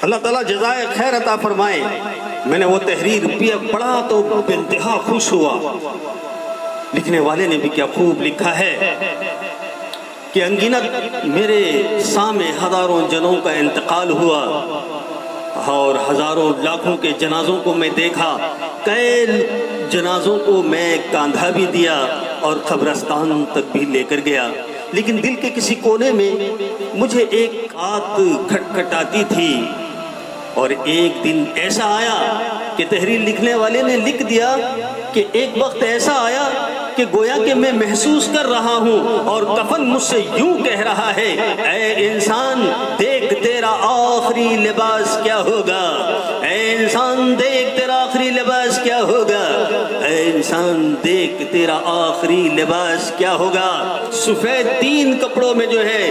اللہ تعالیٰ جزائے خیر عطا فرمائے. میں نے وہ تحریر پڑھا تو بے انتہا خوش ہوا. لکھنے والے نے بھی کیا خوب لکھا ہے کہ انگنت میرے سامنے ہزاروں جنوں کا انتقال ہوا اور ہزاروں لاکھوں کے جنازوں کو میں دیکھا. کئی جنازوں کو میں کاندھا بھی دیا اور قبرستان تک بھی لے کر گیا. لیکن دل کے کسی کونے میں مجھے ایک بات کھٹکھٹاتی تھی. اور ایک دن ایسا آیا کہ تحریر لکھنے والے نے لکھ دیا کہ ایک وقت ایسا آیا کہ گویا کہ میں محسوس کر رہا ہوں اور کفن مجھ سے یوں کہہ رہا ہے، اے انسان دیکھ تیرا آخری لباس کیا ہوگا، اے انسان دیکھ تیرا آخری لباس کیا ہوگا، اے انسان دیکھ تیرا آخری لباس کیا ہوگا. سفید تین کپڑوں میں جو ہے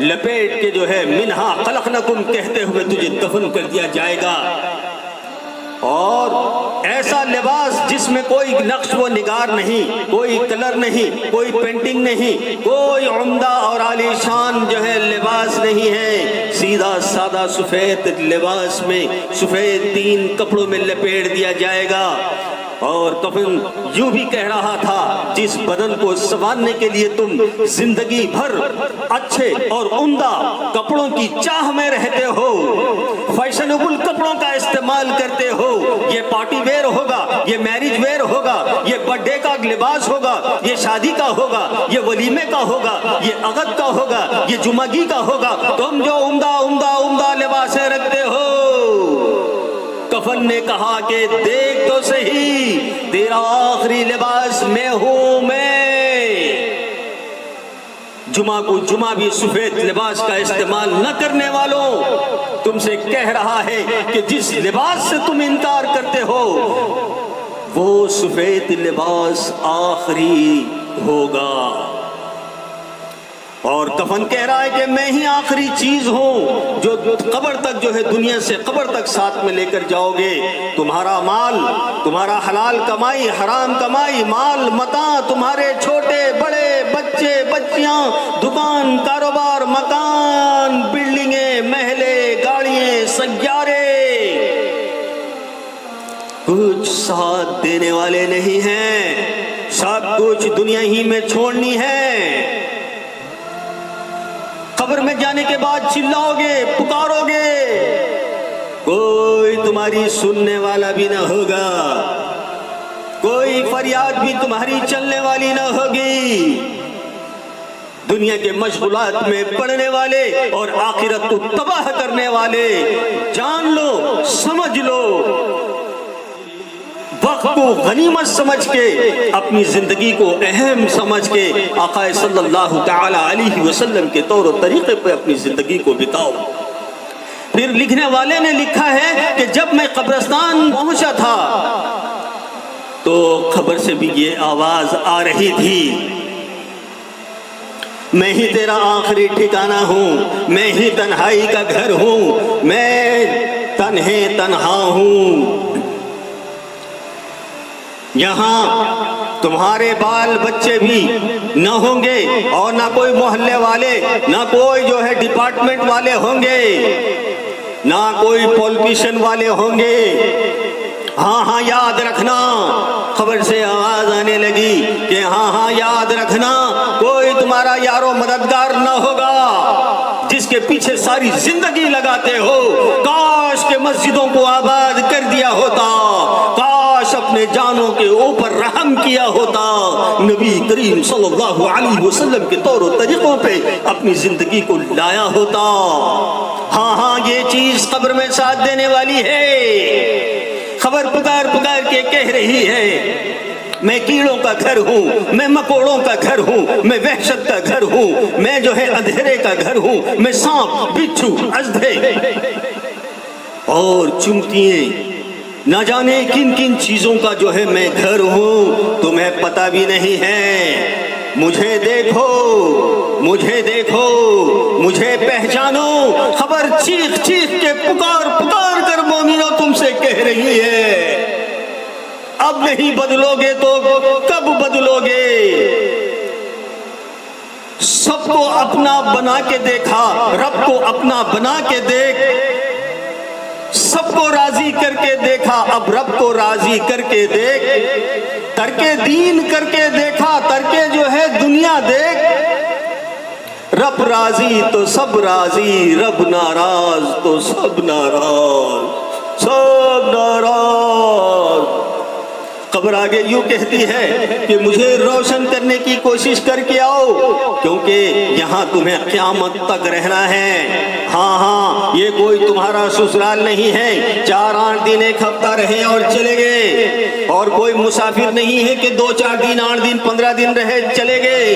لپیٹ کے جو ہے منہا خلقنکم کہتے ہوئے تجھے دفن کر دیا جائے گا. اور ایسا لباس جس میں کوئی نقش و نگار نہیں، کوئی کلر نہیں، کوئی پینٹنگ نہیں، کوئی عمدہ اور عالی شان جو ہے لباس نہیں ہے. سیدھا سادہ سفید لباس میں سفید تین کپڑوں میں لپیٹ دیا جائے گا. اور کفن یوں بھی کہہ رہا تھا، جس بدن کو سنوارنے کے لیے تم زندگی بھر اچھے اور عمدہ کپڑوں کی چاہ میں رہتے ہو، فیشنیبل کپڑوں کا استعمال کرتے ہو، یہ پارٹی ویئر ہوگا، یہ میرج ویئر ہوگا، یہ برتھ ڈے کا لباس ہوگا، یہ شادی کا ہوگا، یہ ولیمے کا ہوگا، یہ عقد کا ہوگا، یہ جمعگی کا ہوگا، تم جو عمدہ عمدہ عمدہ لباسیں رکھتے ہو. کفن نے کہا کہ دیکھ تو صحیح تیرا آخری لباس میں ہوں میں. جمعہ کو جمعہ بھی سفید لباس کا استعمال نہ کرنے والوں، تم سے کہہ رہا ہے کہ جس لباس سے تم انکار کرتے ہو وہ سفید لباس آخری ہوگا. اور کفن کہہ رہا ہے کہ میں ہی آخری چیز ہوں جو قبر تک جو ہے دنیا سے قبر تک ساتھ میں لے کر جاؤ گے. تمہارا مال، تمہارا حلال کمائی، حرام کمائی، مال متاع، تمہارے چھوٹے بڑے بچے بچیاں، دکان کاروبار، مکان، بلڈنگیں، محلے، گاڑیاں، سیارے، کچھ ساتھ دینے والے نہیں ہیں. سب کچھ دنیا ہی میں چھوڑنی ہے. قبر میں جانے کے بعد چلاؤ گے، پکارو گے، کوئی تمہاری سننے والا بھی نہ ہوگا، کوئی فریاد بھی تمہاری چلنے والی نہ ہوگی. دنیا کے مشغولات میں پڑنے والے اور آخرت کو تباہ کرنے والے، جان لو، سمجھ لو، وقت کو غنیمت سمجھ کے، اپنی زندگی کو اہم سمجھ کے آقا صلی اللہ تعالی علیہ وسلم کے طور و طریقے پہ اپنی زندگی کو بتاؤ. پھر لکھنے والے نے لکھا ہے کہ جب میں قبرستان پہنچا تھا تو قبر سے بھی یہ آواز آ رہی تھی، میں ہی تیرا آخری ٹھکانہ ہوں، میں ہی تنہائی کا گھر ہوں، میں تنہے تنہا ہوں. یہاں تمہارے بال بچے بھی نہ ہوں گے اور نہ کوئی محلے والے، نہ کوئی جو ہے ڈپارٹمنٹ والے ہوں گے، نہ کوئی پولیٹیشین والے ہوں گے. ہاں ہاں یاد رکھنا، خبر سے آواز آنے لگی کہ ہاں ہاں یاد رکھنا، کوئی تمہارا یارو مددگار نہ ہوگا جس کے پیچھے ساری زندگی لگاتے ہو. کاش کہ مسجدوں کو آباد کر دیا ہوتا، کاش اپنے جانوں کے اوپر رحم کیا ہوتا، نبی کریم صلی اللہ علیہ وسلم کے طور و طریقوں پہ اپنی زندگی کو لایا ہوتا. ہاں ہاں یہ چیز قبر میں ساتھ دینے والی ہے. خبر پکار پکار کے کہہ رہی ہے، میں کیڑوں کا گھر ہوں، میں مکوڑوں کا گھر ہوں، میں وحشت کا گھر ہوں، میں جو ہے اندھیرے کا گھر ہوں، میں سانپ، بچھو، اژدھے اور چمٹیاں، نہ جانے کن کن چیزوں کا جو ہے میں گھر ہوں، تمہیں پتہ بھی نہیں ہے. مجھے دیکھو، مجھے دیکھو، مجھے پہچانو. خبر چیخ چیخ کے پکار پکار کر مومنوں تم سے کہہ رہی ہے، اب نہیں بدلو گے تو کب بدلو گے؟ سب کو اپنا بنا کے دیکھا، رب کو اپنا بنا کے دیکھ. سب کو راضی کر کے دیکھا، اب رب کو راضی کر کے دیکھ، ترک دین کر کے دیکھا، ترک جو ہے دنیا دیکھ، رب راضی تو سب راضی، رب ناراض تو سب ناراض، سب ناراض۔ قبر آگے یوں کہتی ہے کہ مجھے روشن کرنے کی کوشش کر کے آؤ، کیونکہ یہاں تمہیں قیامت تک رہنا ہے۔ ہاں یہ کوئی تمہارا سسرال نہیں ہے 4-8 دن 1 ہفتہ رہے اور چلے گئے، اور کوئی مسافر نہیں ہے کہ 2-4 دن 8 دن 15 دن رہے چلے گئے۔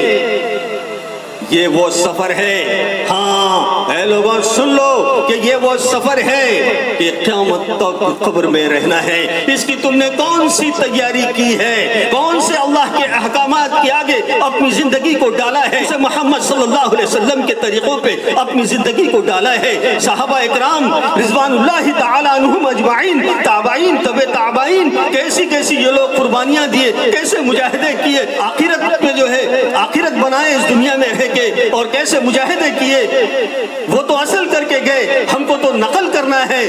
یہ وہ سفر ہے، ہاں اے لوگوں سن لو کہ یہ وہ سفر ہے کہ قیامت تک قبر میں رہنا ہے۔ اس کی تم نے کون سی تیاری کی ہے؟ کون سے اللہ کے احکامات کے آگے اپنی زندگی کو ڈالا ہے؟ محمد صلی اللہ علیہ وسلم کے طریقوں پہ اپنی زندگی کو ڈالا ہے؟ صحابہ اکرام رضوان اللہ تعالی عنہم اجمعین، تابعین، تبع تابعین، کیسی کیسی یہ لوگ قربانیاں دیے، کیسے مجاہدے کیے، آخرت پہ جو ہے آخرت بنائے اس دنیا میں رہ کے، اور کیسے مجاہدے کیے۔ وہ تو اصل کر کے گئے، ہم کو تو نقل کرنا ہے۔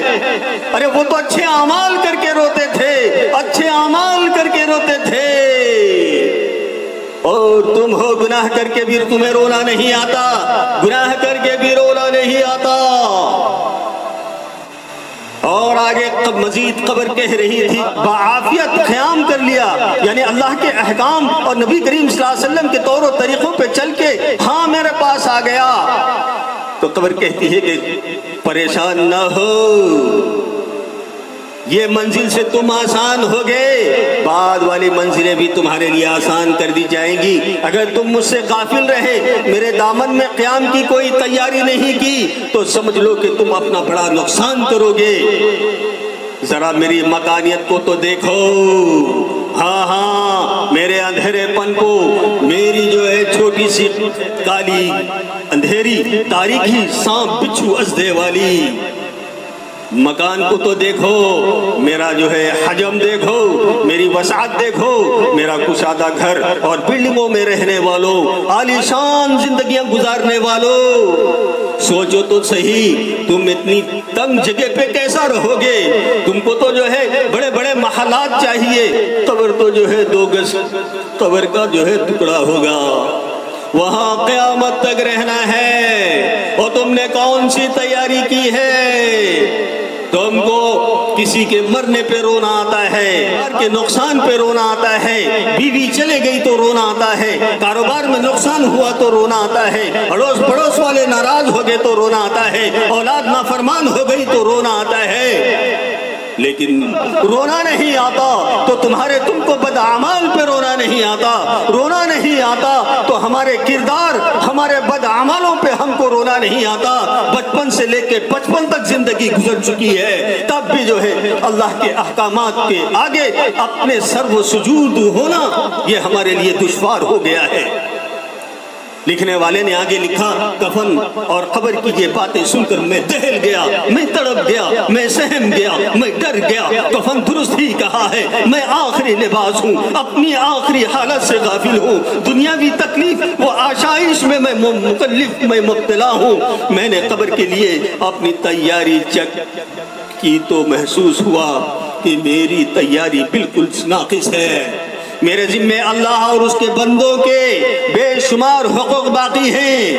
ارے وہ تو اچھے اعمال کر کے روتے تھے، اچھے اعمال کر کے روتے تھے، اور تم ہو گناہ کر کے بھی تمہیں رونا نہیں آتا، گناہ کر کے بھی رونا نہیں آتا۔ اور آگے مزید قبر کہہ رہی تھی بعافیت قیام کر لیا، یعنی اللہ کے احکام اور نبی کریم صلی اللہ علیہ وسلم کے طور و طریقوں پہ چل کے ہاں میرے پاس آ گیا، تو قبر کہتی ہے کہ پریشان نہ ہو، یہ منزل سے تم آسان ہو گئے، بعد والی منزلیں بھی تمہارے لیے آسان کر دی جائیں گی۔ اگر تم مجھ سے غافل رہے، میرے دامن میں قیام کی کوئی تیاری نہیں کی، تو سمجھ لو کہ تم اپنا بڑا نقصان کرو گے۔ ذرا میری مکانیت کو تو دیکھو، ہاں میرے اندھیرے پن کو، میری جو ہے چھوٹی سی کالی اندھیری تاریکی سانپ بچھو ازدے والی مکان کو تو دیکھو، میرا جو ہے حجم دیکھو، میری وسعت دیکھو، میرا کشادہ گھر اور بلڈنگوں میں رہنے والوں، عالی شان زندگیاں گزارنے والوں، سوچو تو صحیح تم اتنی تنگ جگہ پہ کیسا رہو گے؟ تم کو تو جو ہے بڑے بڑے محلات چاہیے، قبر تو جو ہے 2 گز قبر کا جو ہے ٹکڑا ہوگا، وہاں قیامت تک رہنا ہے۔ اور تم نے کون سی تیاری کی ہے؟ تم کو کسی کے مرنے پہ رونا آتا ہے، کاروبار کے نقصان پہ رونا آتا ہے، بیوی چلے گئی تو رونا آتا ہے، کاروبار میں نقصان ہوا تو رونا آتا ہے، اڑوس پڑوس والے ناراض ہو گئے تو رونا آتا ہے، اولاد نافرمان ہو گئی تو رونا آتا ہے، لیکن رونا نہیں آتا تو تم کو بدعمال پہ رونا نہیں آتا، رونا نہیں آتا تو ہمارے کردار، ہمارے بدعمالوں پہ ہم کو رونا نہیں آتا۔ بچپن سے لے کے 55 تک زندگی گزر چکی ہے، تب بھی جو ہے اللہ کے احکامات کے آگے اپنے سر و سجود ہونا یہ ہمارے لیے دشوار ہو گیا ہے۔ لکھنے والے نے آگے لکھا، کفن اور قبر کی یہ باتیں سن کر میں دہل گیا، میں تڑپ گیا، میں سہم گیا، میں ڈر گیا۔ کفن درست ہی کہا ہے، میں آخری لباس ہوں، اپنی آخری حالت سے غافل ہوں، دنیاوی تکلیف و آشائش میں مکلف میں مبتلا ہوں۔ میں نے قبر کے لیے اپنی تیاری چیک کی تو محسوس ہوا کہ میری تیاری بالکل ناقص ہے۔ میرے ذمے اللہ اور اس کے بندوں کے بے شمار حقوق باقی ہیں،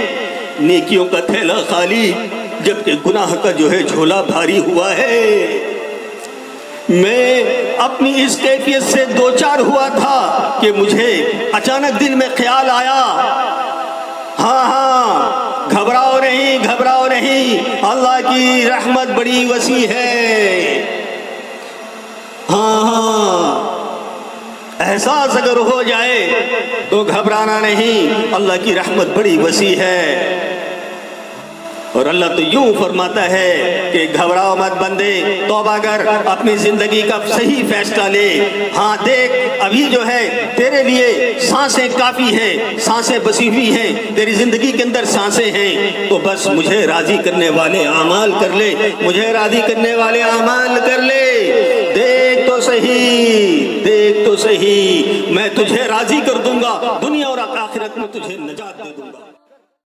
نیکیوں کا تھیلا خالی، جبکہ گناہ کا جو ہے جھولا بھاری ہوا ہے۔ میں اپنی اس کیفیت سے دوچار ہوا تھا کہ مجھے اچانک دل میں خیال آیا، ہاں گھبراؤ نہیں، اللہ کی رحمت بڑی وسیع ہے۔ ہاں احساس اگر ہو جائے تو گھبرانا نہیں، اللہ کی رحمت بڑی وسیع ہے۔ اور اللہ تو یوں فرماتا ہے کہ گھبراؤ مت بندے، توبہ کر، اپنی زندگی کا صحیح فیصلہ لے۔ ہاں دیکھ، ابھی جو ہے تیرے لیے سانسیں کافی ہیں، سانسیں بسی ہوئی ہیں، تیری زندگی کے اندر سانسیں ہیں، تو بس مجھے راضی کرنے والے اعمال کر لے، مجھے راضی کرنے والے اعمال کر لے۔ دیکھ تو صحیح، میں تجھے راضی کر دوں گا، دنیا اور آخرت میں تجھے نجات